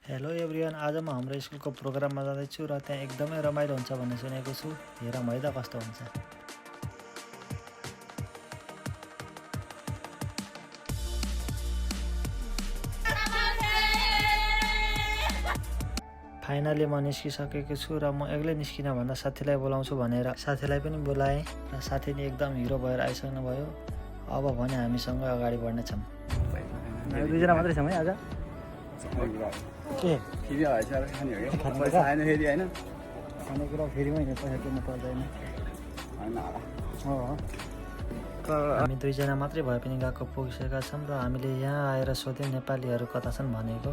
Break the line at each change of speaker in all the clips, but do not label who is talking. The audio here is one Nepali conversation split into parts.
हेलो एभ्रिवान, आज म हाम्रो स्कुलको प्रोग्राममा जाँदैछु र त्यहाँ एकदमै रमाइलो हुन्छ भन्ने सुनेको छु। हेरौँ है त कस्तो हुन्छ। फाइनली म निस्किसकेको छु र म एक्लै निस्किन भन्दा साथीलाई बोलाउँछु भनेर साथीलाई पनि बोलाएँ र साथीले एकदम हिरो भएर आइसक्नु भयो। अब भने हामीसँग अगाडि बढ्नेछौँ। दुईजना मात्रै छौँ है आज। के खानेकुरा फेरिमै पैसा तिर्नु पर्दैन। हामी दुईजना मात्रै भए पनि गएको पुगिसकेका छौँ र हामीले यहाँ आएर सोध्यौँ नेपालीहरू कता छन् भनेको।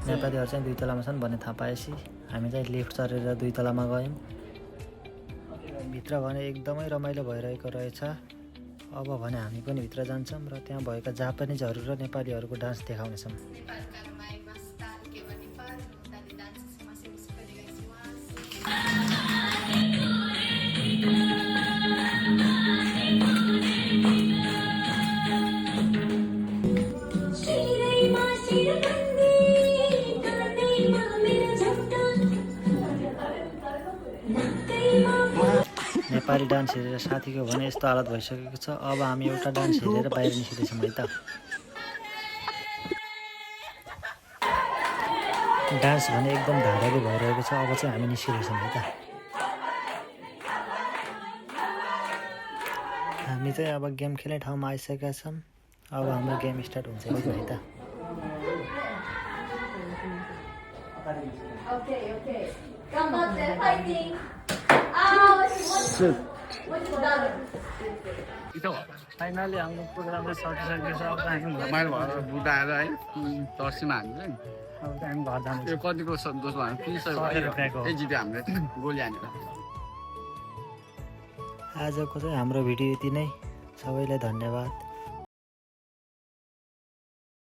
नेपालीहरू चाहिँ 2 तलामा छन् भन्ने थाहा पाएपछि हामी चाहिँ लिफ्ट चढेर 2 तलामा गयौँ। भित्र भने एकदमै रमाइलो भइरहेको रहेछ। अब भने हामी पनि भित्र जान्छौँ र त्यहाँ भएका जापानिजहरू र नेपालीहरूको डान्स देखाउनेछौँ। नेपाली डान्स हेरेर साथीको भने यस्तो हालत भइसकेको छ। अब हामी एउटा डान्स हेरेर बाहिर निस्किँदैछौँ है त। डान्स भने एकदम धाँधली भइरहेको छ। अब चाहिँ हामी निस्किँदैछौँ है त। हामी चाहिँ अब गेम खेल्ने ठाउँमा आइसकेका छौँ। अब हाम्रो गेम स्टार्ट हुन्छ है त। फाइनली हाम्रो प्रोग्राम चाहिँ सकिसकेको छ। अब हामी
रमाइलो भएर बुढा आएर है तर्सीमा हान्छ नि
घर जानु।
यो कतिको सन्तोष भयो 30 रुपियाँको जित्यो हामीले गोली हानेर।
आजको चाहिँ हाम्रो भिडियो यति नै। सबैलाई धन्यवाद।